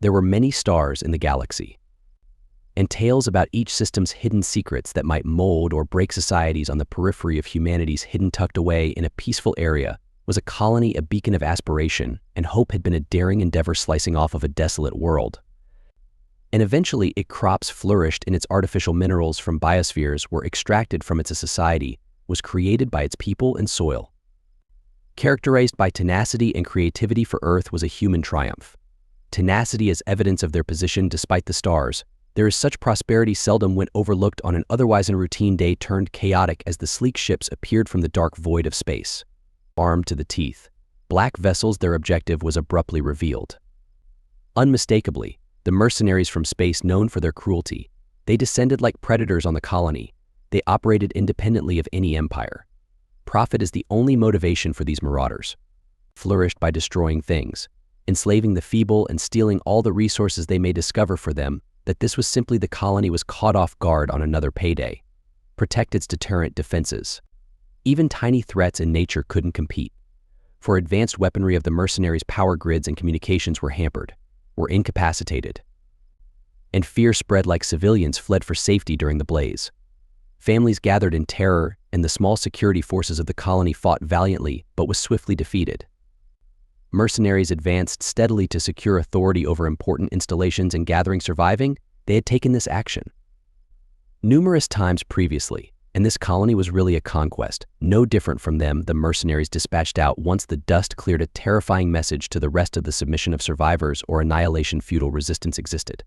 There were many stars in the galaxy, and tales about each system's hidden secrets that might mold or break societies on the periphery of humanity's hidden tucked away in a peaceful area was a colony, a beacon of aspiration, and hope had been a daring endeavor slicing off of a desolate world. And eventually, crops flourished in its artificial minerals from biospheres were extracted from its society, was created by its people and soil. Characterized by tenacity and creativity for Earth was a human triumph. Tenacity as evidence of their position despite the stars. There is such prosperity seldom went overlooked on an otherwise routine day turned chaotic as the sleek ships appeared from the dark void of space. Armed to the teeth, black vessels, their objective was abruptly revealed. Unmistakably, the mercenaries from space, known for their cruelty, they descended like predators on the colony. They operated independently of any empire. Profit is the only motivation for these marauders. Flourished by destroying things, enslaving the feeble and stealing all the resources they may discover for them, that this was simply the colony was caught off guard on another payday. Protect its deterrent defenses. Even tiny threats in nature couldn't compete. For advanced weaponry of the mercenaries' power grids and communications were hampered, were incapacitated. And fear spread like civilians fled for safety during the blaze. Families gathered in terror, and the small security forces of the colony fought valiantly but was swiftly defeated. Mercenaries advanced steadily to secure authority over important installations and gathering surviving, they had taken this action numerous times previously, and this colony was really a conquest, no different from them the mercenaries dispatched out once the dust cleared, a terrifying message to the rest of the submission of survivors or annihilation. Feudal resistance existed.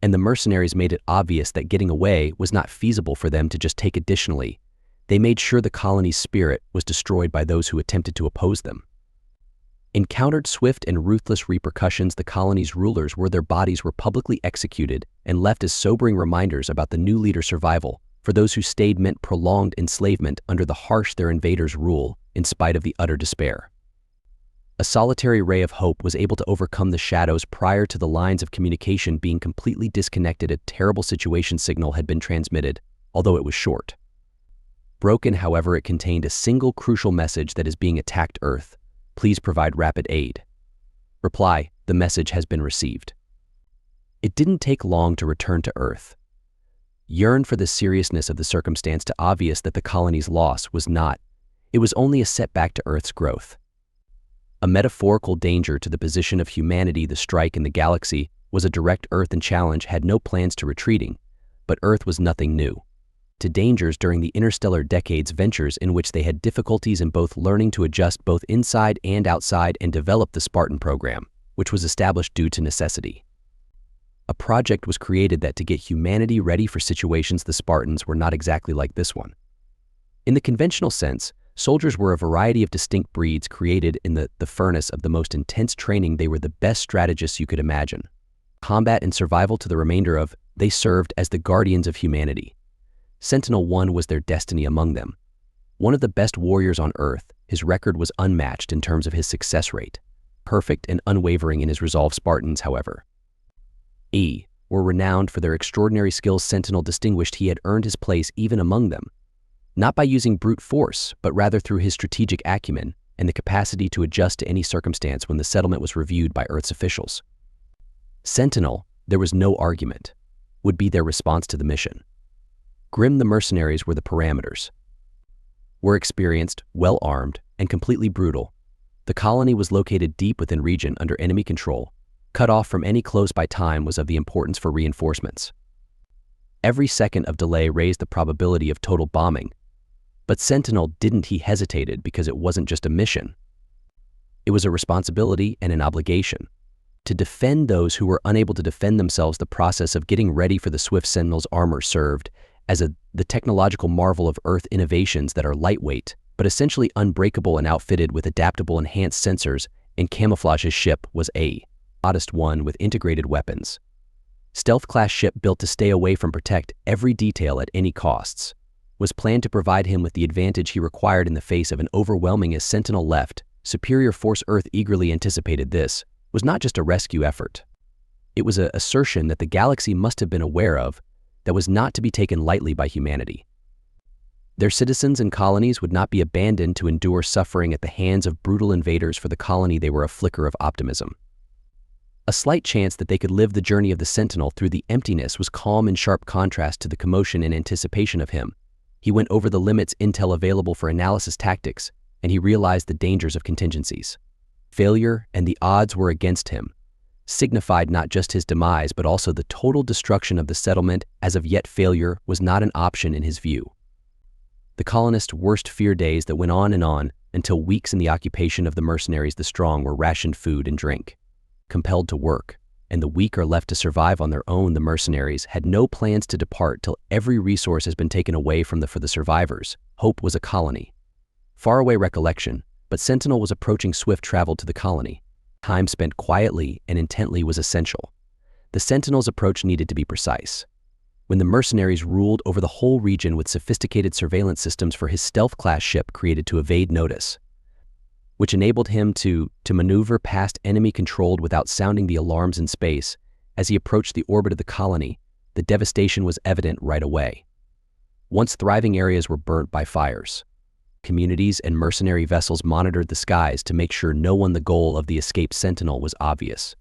And the mercenaries made it obvious that getting away was not feasible for them to just take. Additionally, they made sure the colony's spirit was destroyed by those who attempted to oppose them. Encountered swift and ruthless repercussions. The colony's rulers their bodies were publicly executed and left as sobering reminders about the new leader's survival. For those who stayed meant prolonged enslavement under the harsh their invaders' rule, in spite of the utter despair. A solitary ray of hope was able to overcome the shadows prior to the lines of communication being completely disconnected. A terrible situation signal had been transmitted, although it was short. Broken, however, it contained a single crucial message that is being attacked Earth. Please provide rapid aid. Reply, the message has been received. It didn't take long to return to Earth. Yearned for the seriousness of the circumstance to obvious that the colony's loss was not, it was only a setback to Earth's growth. A metaphorical danger to the position of humanity. The strike in the galaxy was a direct Earth and challenge had no plans to retreating, but Earth was nothing new to dangers during the interstellar decades ventures in which they had difficulties in both learning to adjust both inside and outside and develop the Spartan program, which was established due to necessity. A project was created that to get humanity ready for situations the Spartans were not exactly like this one. In the conventional sense, soldiers were a variety of distinct breeds created in the furnace of the most intense training. They were the best strategists you could imagine. Combat and survival to the remainder of, they served as the guardians of humanity. Sentinel-1 was their destiny among them. One of the best warriors on Earth, his record was unmatched in terms of his success rate. Perfect and unwavering in his resolve. Spartans, however, were renowned for their extraordinary skills. Sentinel distinguished he had earned his place even among them, not by using brute force, but rather through his strategic acumen and the capacity to adjust to any circumstance when the settlement was reviewed by Earth's officials. Sentinel, there was no argument, would be their response to the mission. Grim the mercenaries were the parameters. Were experienced, well-armed, and completely brutal. The colony was located deep within region under enemy control. Cut off from any close-by time was of the importance for reinforcements. Every second of delay raised the probability of total bombing. But Sentinel didn't. He hesitated because it wasn't just a mission. It was a responsibility and an obligation. To defend those who were unable to defend themselves. The process of getting ready for the swift Sentinel's armor served as the technological marvel of Earth innovations that are lightweight, but essentially unbreakable and outfitted with adaptable enhanced sensors and camouflage. His ship was a modest one with integrated weapons. Stealth-class ship built to stay away from protect every detail at any costs. Was planned to provide him with the advantage he required in the face of an overwhelming as Sentinel left. Superior force. Earth eagerly anticipated this was not just a rescue effort. It was an assertion that the galaxy must have been aware of that was not to be taken lightly by humanity. Their citizens and colonies would not be abandoned to endure suffering at the hands of brutal invaders. For the colony, they were a flicker of optimism. A slight chance that they could live the journey of the Sentinel through the emptiness was calm in sharp contrast to the commotion and anticipation of him. He went over the limits intel available for analysis tactics, and he realized the dangers of contingencies. Failure, and the odds were against him, signified not just his demise but also the total destruction of the settlement. As of yet, failure was not an option in his view. The colonists' worst fear days that went on until weeks in the occupation of the mercenaries the strong were rationed food and drink. Compelled to work, and the weak are left to survive on their own, the mercenaries had no plans to depart till every resource has been taken away from for the survivors. Hope was a colony. Faraway recollection, but Sentinel was approaching swift travel to the colony. Time spent quietly and intently was essential. The Sentinel's approach needed to be precise. When the mercenaries ruled over the whole region with sophisticated surveillance systems for his stealth-class ship created to evade notice, which enabled him to maneuver past enemy controlled without sounding the alarms in space. As he approached the orbit of the colony, the devastation was evident right away. Once thriving areas were burnt by fires. Communities and mercenary vessels monitored the skies to make sure no one. The goal of the escaped Sentinel was obvious.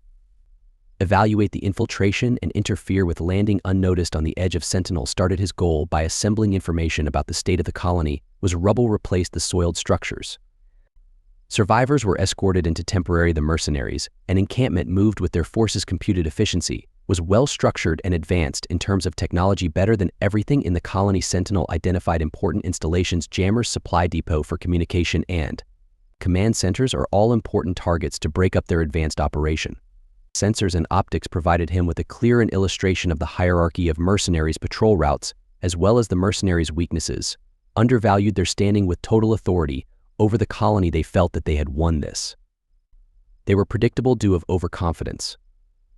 Evaluate the infiltration and interfere with landing unnoticed on the edge of Sentinel. Started his goal by assembling information about the state of the colony. Was rubble replaced the soiled structures. Survivors were escorted into temporary. The mercenaries, an encampment moved with their forces. Computed efficiency was well structured and advanced in terms of technology, better than everything in the colony. Sentinel identified important installations, jammers, supply depot for communication, and command centers are all important targets to break up their advanced operation. Sensors and optics provided him with a clear illustration of the hierarchy of mercenaries' patrol routes, as well as the mercenaries' weaknesses. Undervalued their standing with total authority over the colony. They felt that they had won this. They were predictable due of overconfidence.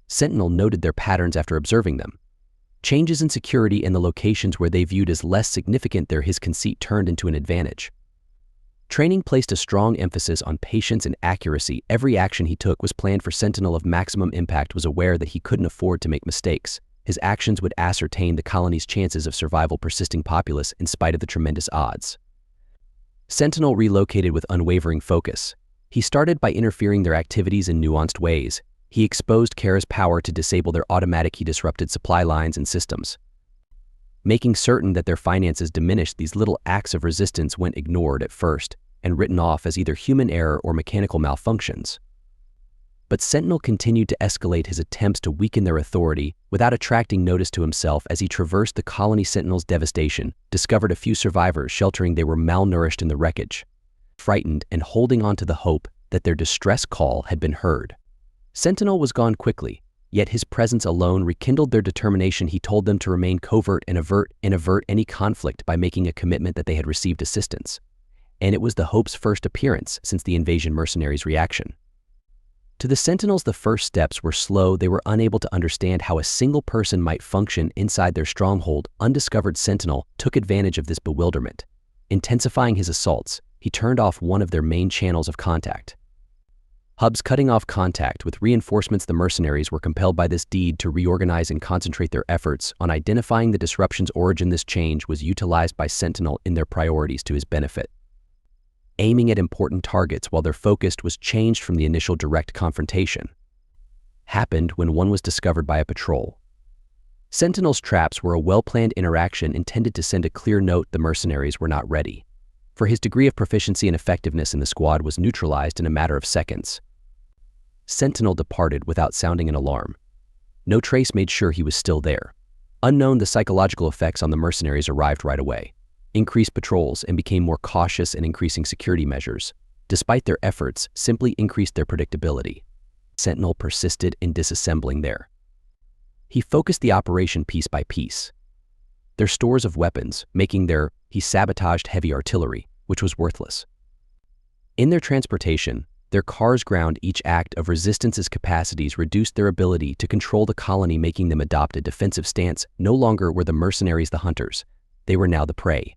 Sentinel noted their patterns after observing them. Changes in security in the locations where they viewed as less significant there, his conceit turned into an advantage. Training placed a strong emphasis on patience and accuracy. Every action he took was planned for Sentinel of maximum impact. Was aware that he couldn't afford to make mistakes. His actions would ascertain the colony's chances of survival. Persisting populace in spite of the tremendous odds. Sentinel relocated with unwavering focus. He started by interfering their activities in nuanced ways. He exposed Kara's power to disable their automatic. He disrupted supply lines and systems, making certain that their finances diminished. These little acts of resistance went ignored at first and written off as either human error or mechanical malfunctions. But Sentinel continued to escalate his attempts to weaken their authority without attracting notice to himself. As he traversed the colony, Sentinel's devastation discovered a few survivors sheltering. They were malnourished in the wreckage, frightened and holding on to the hope that their distress call had been heard. Sentinel was gone quickly, yet his presence alone rekindled their determination. He told them to remain covert and avert any conflict by making a commitment that they had received assistance. And it was the Hope's first appearance since the invasion mercenaries' reaction. To the Sentinels, the first steps were slow. They were unable to understand how a single person might function inside their stronghold. Undiscovered Sentinel took advantage of this bewilderment. Intensifying his assaults, he turned off one of their main channels of contact. Hubs cutting off contact with reinforcements. The mercenaries were compelled by this deed to reorganize and concentrate their efforts on identifying the disruption's origin. This change was utilized by Sentinel in their priorities to his benefit, aiming at important targets while their focus was changed from the initial direct confrontation. Happened when one was discovered by a patrol. Sentinel's traps were a well-planned interaction intended to send a clear note the mercenaries were not ready. For his degree of proficiency and effectiveness in the squad was neutralized in a matter of seconds. Sentinel departed without sounding an alarm. No trace made sure he was still there. Unknown, the psychological effects on the mercenaries arrived right away. Increased patrols and became more cautious and increasing security measures. Despite their efforts, simply increased their predictability. Sentinel persisted in disassembling there. He focused the operation piece by piece. Their stores of weapons, he sabotaged heavy artillery, which was worthless. In their transportation, their cars ground. Each act of resistance's capacities reduced their ability to control the colony, making them adopt a defensive stance. No longer were the mercenaries the hunters. They were now the prey.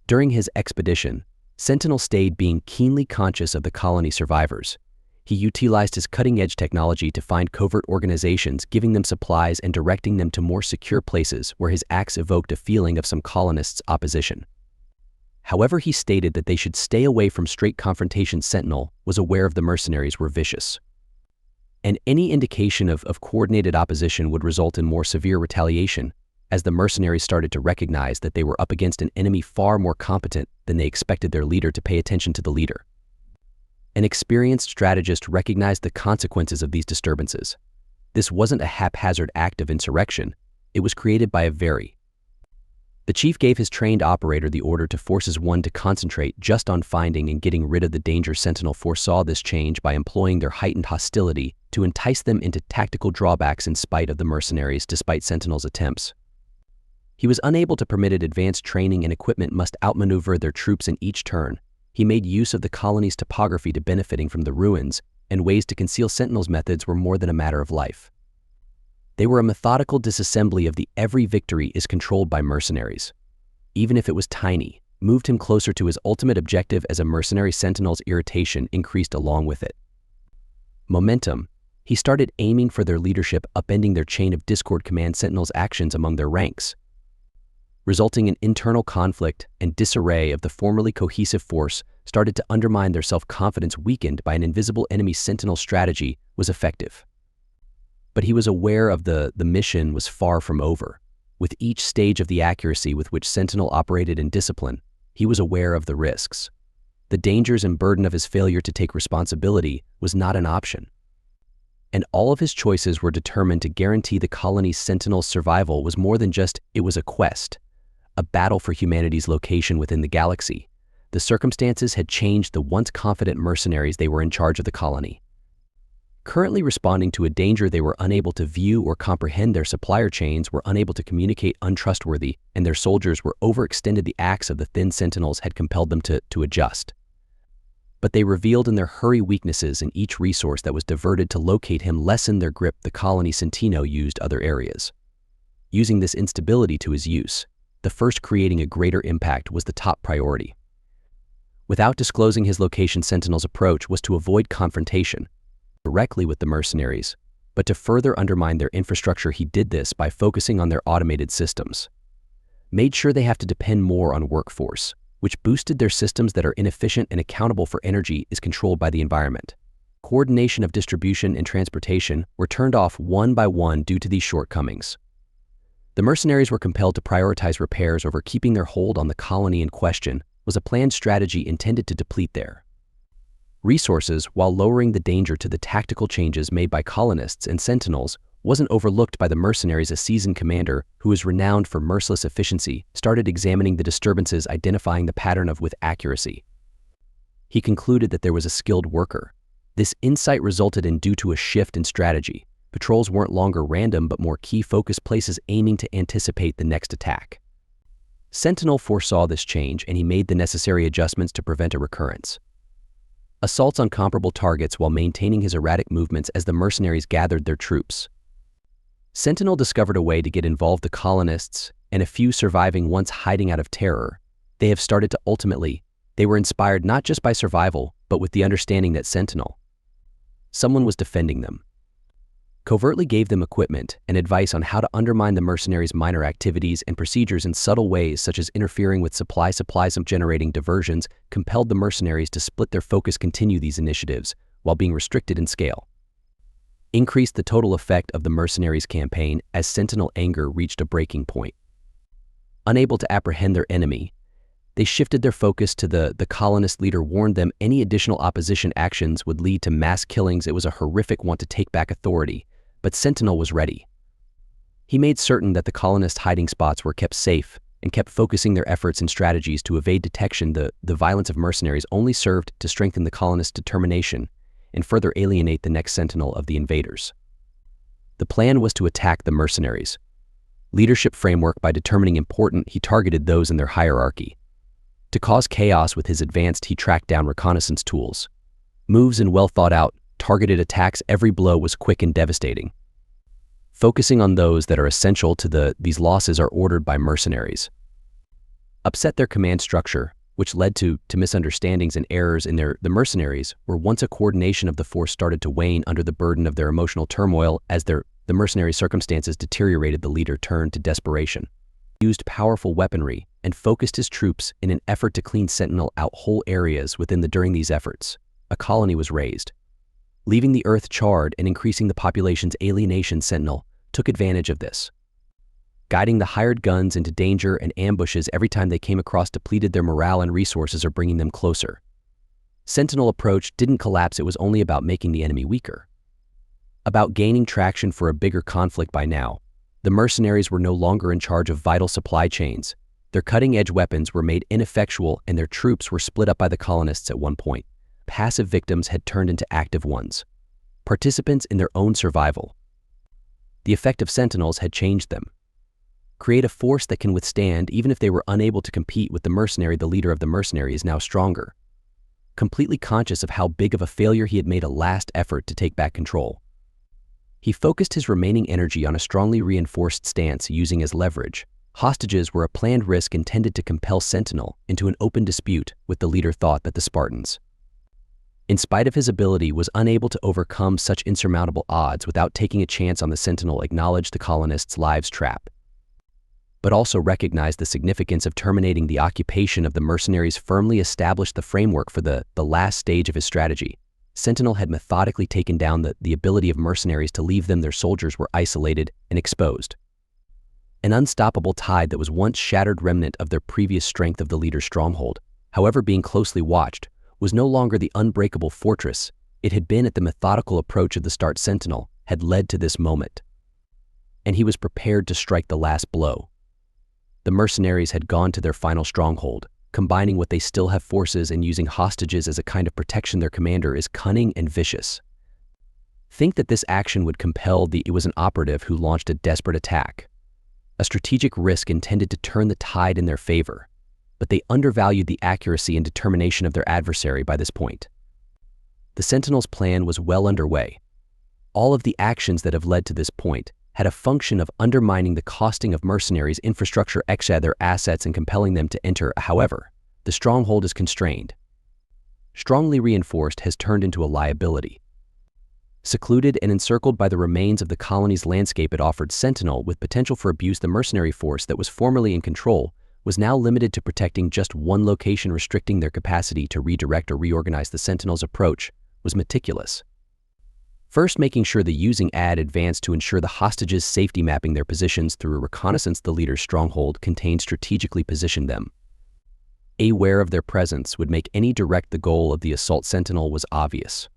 During his expedition, Sentinel stayed being keenly conscious of the colony survivors. He utilized his cutting-edge technology to find covert organizations, giving them supplies and directing them to more secure places where his acts evoked a feeling of some colonists' opposition. However, he stated that they should stay away from straight confrontation. Sentinel was aware of the mercenaries were vicious. And any indication of coordinated opposition would result in more severe retaliation, as the mercenaries started to recognize that they were up against an enemy far more competent than they expected their leader to pay attention to the leader. An experienced strategist recognized the consequences of these disturbances. This wasn't a haphazard act of insurrection. It was created by The chief gave his trained operator the order to force his one to concentrate just on finding and getting rid of the danger. Sentinel foresaw this change by employing their heightened hostility to entice them into tactical drawbacks in spite of the mercenaries, despite Sentinel's attempts. He was unable to permit it. Advanced training and equipment must outmaneuver their troops in each turn. He made use of the colony's topography to benefiting from the ruins, and ways to conceal. Sentinel's methods were more than a matter of life. They were a methodical disassembly of the every victory is controlled by mercenaries. Even if it was tiny, moved him closer to his ultimate objective as a mercenary. Sentinel's irritation increased along with it. Momentum. He started aiming for their leadership, upending their chain of discord. Command Sentinel's actions among their ranks, resulting in internal conflict and disarray of the formerly cohesive force, started to undermine their self-confidence. Weakened by an invisible enemy, Sentinel's strategy was effective. But he was aware of the mission was far from over. With each stage of the accuracy with which Sentinel operated in discipline, he was aware of the risks. The dangers and burden of his failure to take responsibility was not an option. And all of his choices were determined to guarantee the colony's. Sentinel's survival was more than just, it was a quest, a battle for humanity's location within the galaxy. The circumstances had changed the once confident mercenaries. They were in charge of the colony, currently responding to a danger they were unable to view or comprehend. Their supplier chains were unable to communicate, untrustworthy, and their soldiers were overextended. The acts of the thin Sentinels had compelled them to adjust. But they revealed in their hurry weaknesses in each resource that was diverted to locate him lessened their grip. The colony Centino used other areas, using this instability to his use. The first, creating a greater impact, was the top priority. Without disclosing his location, Sentinel's approach was to avoid confrontation directly with the mercenaries, but to further undermine their infrastructure. He did this by focusing on their automated systems. Made sure they have to depend more on workforce, which boosted their systems that are inefficient and accountable for energy is controlled by the environment. Coordination of distribution and transportation were turned off one by one due to these shortcomings. The mercenaries were compelled to prioritize repairs over keeping their hold on the colony in question. Was a planned strategy intended to deplete their resources while lowering the danger to the tactical changes made by colonists and Sentinels wasn't overlooked by the mercenaries. A seasoned commander who was renowned for merciless efficiency started examining the disturbances, identifying the pattern with accuracy. He concluded that there was a skilled worker. This insight resulted in, due to a shift in strategy, patrols weren't longer random but more key focus places, aiming to anticipate the next attack. Sentinel foresaw this change, and he made the necessary adjustments to prevent a recurrence. Assaults on comparable targets while maintaining his erratic movements as the mercenaries gathered their troops. Sentinel discovered a way to get involved. The colonists, and a few surviving once hiding out of terror, they have started to they were inspired not just by survival, but with the understanding that Sentinel, someone was defending them. Covertly gave them equipment and advice on how to undermine the mercenaries' minor activities and procedures in subtle ways, such as interfering with supplies of generating diversions, compelled the mercenaries to split their focus. Continue these initiatives while being restricted in scale. Increased the total effect of the mercenaries' campaign as Sentinel anger reached a breaking point. Unable to apprehend their enemy, they shifted their focus to the colonist leader warned them any additional opposition actions would lead to mass killings. It was a horrific want to take back authority, but Sentinel was ready. He made certain that the colonist hiding spots were kept safe and kept focusing their efforts and strategies to evade detection. The violence of mercenaries only served to strengthen the colonists' determination and further alienate the next Sentinel of the invaders. The plan was to attack the mercenaries' leadership framework by determining he targeted those in their hierarchy. To cause chaos with his advanced, he tracked down reconnaissance tools, moves, and well-thought-out, targeted attacks. Every blow was quick and devastating. Focusing on those that are essential to these losses are ordered by mercenaries. Upset their command structure, which led to misunderstandings and errors in the mercenaries were once a coordination of the force started to wane under the burden of their emotional turmoil. As the mercenary circumstances deteriorated, the leader turned to desperation, used powerful weaponry, and focused his troops in an effort to clean Sentinel out whole areas within during these efforts. A colony was raised. Leaving the Earth charred and increasing the population's alienation, Sentinel took advantage of this. Guiding the hired guns into danger and ambushes every time they came across depleted their morale and resources or bringing them closer. Sentinel approach didn't collapse, it was only about making the enemy weaker. About gaining traction for a bigger conflict. By now, the mercenaries were no longer in charge of vital supply chains. Their cutting-edge weapons were made ineffectual and their troops were split up by the colonists at one point. Passive victims had turned into active ones, participants in their own survival. The effect of Sentinels had changed them. Create a force that can withstand even if they were unable to compete with the mercenary. The leader of the mercenary is now stronger. Completely conscious of how big of a failure he had made a last effort to take back control. He focused his remaining energy on a strongly reinforced stance, using as leverage. Hostages were a planned risk intended to compel Sentinel into an open dispute with the leader. Thought that the Spartans, in spite of his ability, was unable to overcome such insurmountable odds without taking a chance on the Sentinel. Acknowledged the colonists' lives trap, but also recognized the significance of terminating the occupation of the mercenaries. Firmly established the framework for the last stage of his strategy. Sentinel had methodically taken down the ability of mercenaries to leave them. Their soldiers were isolated and exposed. An unstoppable tide that was once shattered remnant of their previous strength of the leader's stronghold, however, being closely watched, was no longer the unbreakable fortress it had been. At the methodical approach of the start, Sentinel had led to this moment, and he was prepared to strike the last blow. The mercenaries had gone to their final stronghold, combining what they still have forces and using hostages as a kind of protection. Their commander is cunning and vicious. Think that this action would compel it was an operative who launched a desperate attack, a strategic risk intended to turn the tide in their favor, but they undervalued the accuracy and determination of their adversary. By this point, the Sentinel's plan was well underway. All of the actions that have led to this point had a function of undermining the costing of mercenaries' infrastructure, their assets, and compelling them to enter. However, the stronghold is constrained. Strongly reinforced has turned into a liability. Secluded and encircled by the remains of the colony's landscape, it offered Sentinel with potential for abuse. The mercenary force that was formerly in control was now limited to protecting just one location, restricting their capacity to redirect or reorganize. The Sentinel's approach was meticulous. First, making sure the using ad advanced to ensure the hostages' safety, mapping their positions through a reconnaissance the leader's stronghold contained, strategically positioned them. Aware of their presence would make any direct. The goal of the assault Sentinel was obvious.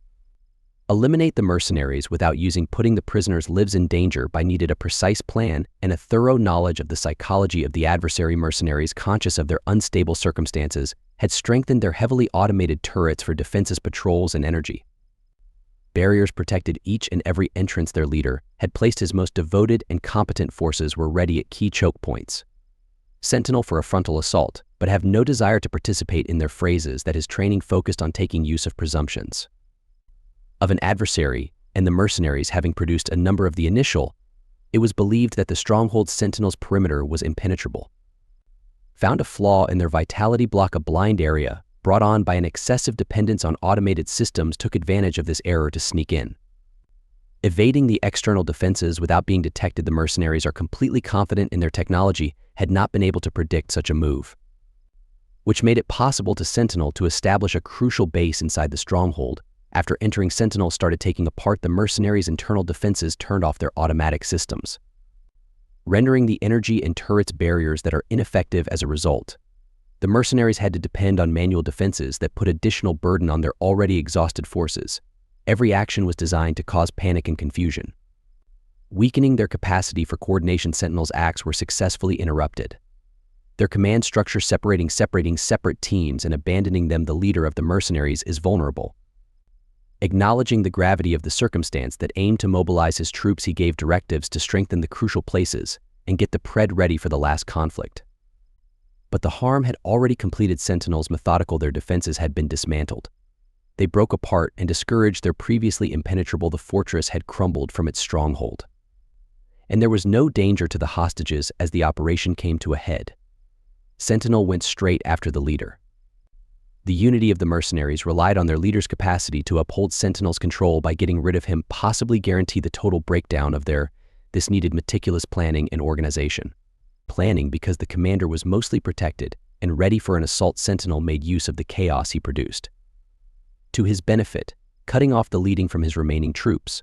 Eliminate the mercenaries without putting the prisoners' lives in danger. By needed a precise plan and a thorough knowledge of the psychology of the adversary. Mercenaries, conscious of their unstable circumstances, had strengthened their heavily automated turrets for defenses, patrols, and energy. Barriers protected each and every entrance. Their leader had placed his most devoted and competent forces were ready at key choke points. Sentinel for a frontal assault, but have no desire to participate in their phrases. That his training focused on taking use of presumptions of an adversary, and the mercenaries having produced a number of the initial, it was believed that the stronghold Sentinel's perimeter was impenetrable. Found a flaw in their vitality block. A blind area brought on by an excessive dependence on automated systems took advantage of this error to sneak in. Evading the external defenses without being detected. The mercenaries are completely confident in their technology, had not been able to predict such a move, which made it possible to Sentinel to establish a crucial base inside the stronghold. After entering, Sentinel started taking apart the mercenaries' internal defenses, turned off their automatic systems, rendering the energy and turrets barriers that are ineffective. As a result, the mercenaries had to depend on manual defenses that put additional burden on their already exhausted forces. Every action was designed to cause panic and confusion, weakening their capacity for coordination. Sentinel's acts were successfully interrupted. Their command structure separating separate teams and abandoning them. The leader of the mercenaries is vulnerable. Acknowledging the gravity of the circumstance that aimed to mobilize his troops, he gave directives to strengthen the crucial places and get the pred ready for the last conflict. But the harm had already completed. Sentinels methodical, their defenses had been dismantled. They broke apart and discouraged their previously impenetrable. The fortress had crumbled from its stronghold, and there was no danger to the hostages as the operation came to a head. Sentinel went straight after the leader. The unity of the mercenaries relied on their leader's capacity to uphold Sentinel's control. By getting rid of him, possibly guarantee the total breakdown of this needed meticulous planning and organization. Planning because the commander was mostly protected and ready for an assault. Sentinel made use of the chaos he produced to his benefit cutting off the leading from his remaining troops.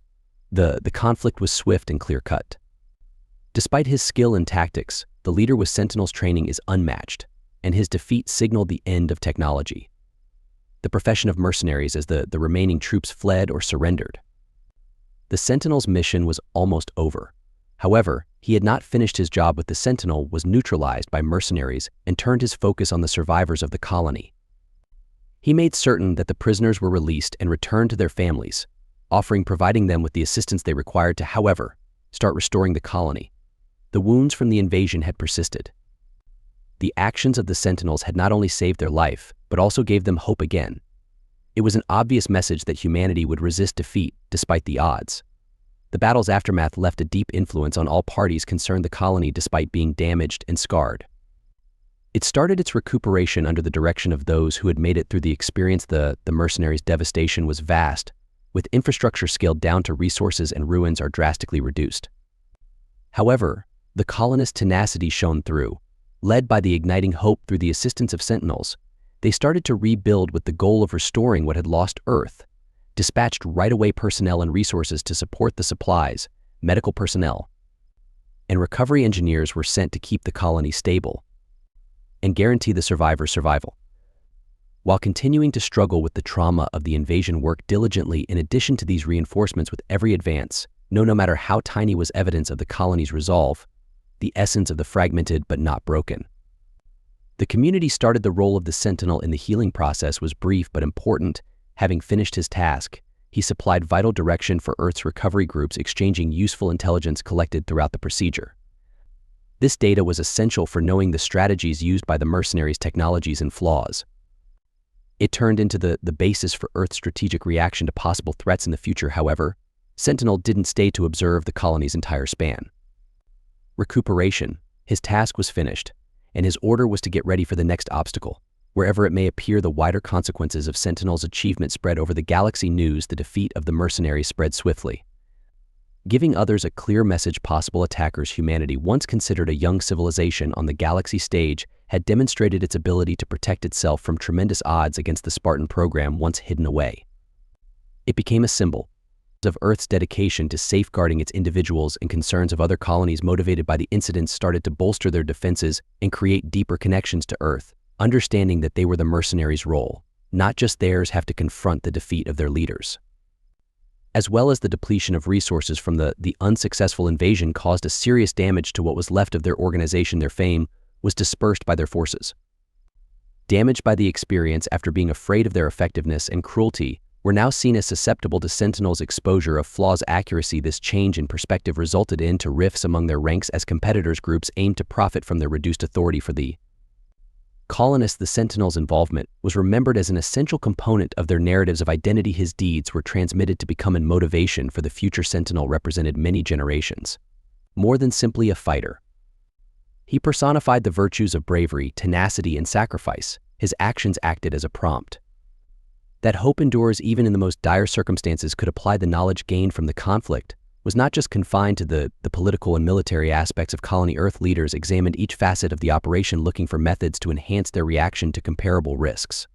The conflict was swift and clear-cut. Despite his skill and tactics, the leader with Sentinel's training is unmatched, and his defeat signaled the end of technology. The profession of mercenaries as the remaining troops fled or surrendered. The Sentinel's mission was almost over. However, he had not finished his job with the Sentinel was neutralized by mercenaries and turned his focus on the survivors of the colony. He made certain that the prisoners were released and returned to their families, providing them with the assistance they required to, however, start restoring the colony. The wounds from the invasion had persisted. The actions of the Sentinels had not only saved their life, but also gave them hope again. It was an obvious message that humanity would resist defeat despite the odds. The battle's aftermath left a deep influence on all parties concerned the colony despite being damaged and scarred. It started its recuperation under the direction of those who had made it through the experience. The mercenaries' devastation was vast, with infrastructure scaled down to resources and ruins are drastically reduced. However, the colonists' tenacity shone through. Led by the igniting hope through the assistance of Sentinels, they started to rebuild with the goal of restoring what had lost Earth, dispatched right-away personnel and resources to support the supplies, medical personnel, and recovery engineers were sent to keep the colony stable and guarantee the survivors' survival. While continuing to struggle with the trauma of the invasion, worked diligently in addition to these reinforcements with every advance, no matter how tiny, was evidence of the colony's resolve, the essence of the fragmented but not broken. The community started. The role of the Sentinel in the healing process was brief but important. Having finished his task, he supplied vital direction for Earth's recovery groups, exchanging useful intelligence collected throughout the procedure. This data was essential for knowing the strategies used by the mercenaries' technologies and flaws. It turned into the basis for Earth's strategic reaction to possible threats in the future. However, Sentinel didn't stay to observe the colony's entire span. Recuperation, his task was finished, and his order was to get ready for the next obstacle. Wherever it may appear, the wider consequences of Sentinel's achievement spread over the galaxy. News the defeat of the mercenaries spread swiftly, giving others a clear message. Possible attackers. Humanity, once considered a young civilization on the galaxy stage, had demonstrated its ability to protect itself from tremendous odds against the Spartan program once hidden away. It became a symbol of Earth's dedication to safeguarding its individuals, and concerns of other colonies motivated by the incidents started to bolster their defenses and create deeper connections to Earth, understanding that they were the mercenaries' role, not just theirs, have to confront the defeat of their leaders. As well as the depletion of resources from the unsuccessful invasion caused a serious damage to what was left of their organization. Their fame was dispersed by their forces. Damaged by the experience after being afraid of their effectiveness and cruelty, were now seen as susceptible to Sentinel's exposure of flaws. Accuracy. This change in perspective resulted into rifts among their ranks as competitors' groups aimed to profit from their reduced authority. For the colonists, the Sentinel's involvement was remembered as an essential component of their narratives of identity. His deeds were transmitted to become a motivation for the future. Sentinel represented many generations. More than simply a fighter, he personified the virtues of bravery, tenacity, and sacrifice. His actions acted as a prompt that hope endures even in the most dire circumstances. Could apply the knowledge gained from the conflict was not just confined to the political and military aspects of colony. Earth leaders examined each facet of the operation, looking for methods to enhance their reaction to comparable risks.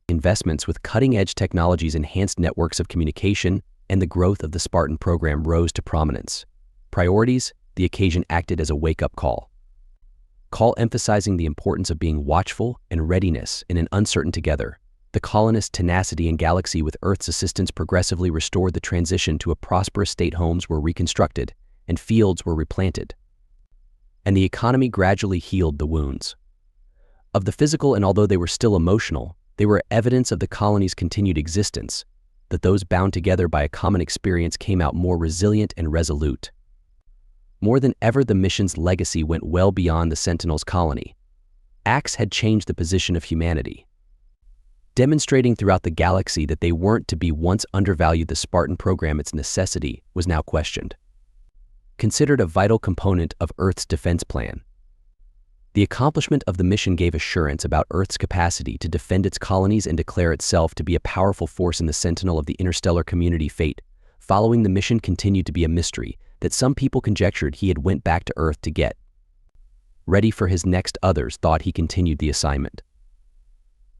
Investments with cutting-edge technologies, enhanced networks of communication, and the growth of the Spartan program rose to prominence. Priorities. The occasion acted as a wake-up call emphasizing the importance of being watchful and readiness in an uncertain together. The colonists' tenacity and galaxy, with Earth's assistance, progressively restored the transition to a prosperous state. Homes were reconstructed, and fields were replanted, and the economy gradually healed the wounds of the physical. And although they were still emotional, they were evidence of the colony's continued existence, that those bound together by a common experience came out more resilient and resolute. More than ever, the mission's legacy went well beyond the Sentinel's colony. Acts had changed the position of humanity, demonstrating throughout the galaxy that they weren't to be once undervalued. The Spartan program, its necessity, was now questioned. Considered a vital component of Earth's defense plan, the accomplishment of the mission gave assurance about Earth's capacity to defend its colonies and declare itself to be a powerful force in the Sentinel of the interstellar community. Fate following the mission continued to be a mystery that some people conjectured he had went back to Earth to get ready for his next. Others thought he continued the assignment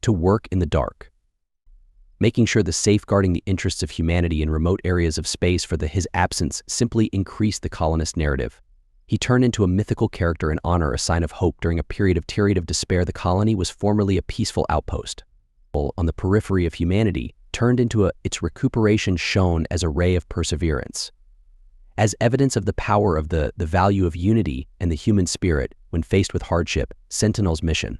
to work in the dark. making sure the safeguarding the interests of humanity in remote areas of space for his absence simply increased the colonist narrative. He turned into a mythical character and honor, a sign of hope during a period of despair. The colony was formerly a peaceful outpost on the periphery of humanity, turned into its recuperation shone as a ray of perseverance. As evidence of the power of the value of unity and the human spirit when faced with hardship, Sentinel's mission.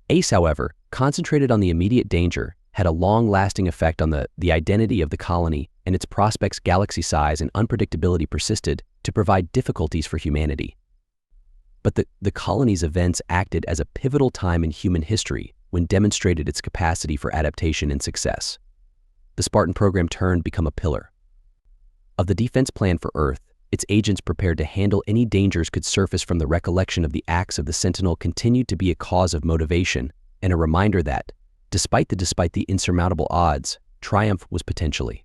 Ace, however, concentrated on the immediate danger, had a long-lasting effect on the identity of the colony, and its prospects. Galaxy size and unpredictability persisted to provide difficulties for humanity. But the colony's events acted as a pivotal time in human history when demonstrated its capacity for adaptation and success. The Spartan program turned become a pillar of the defense plan for Earth. Its agents, prepared to handle any dangers could surface from the recollection of the acts of the Sentinel, continued to be a cause of motivation and a reminder that, despite the insurmountable odds, triumph was potentially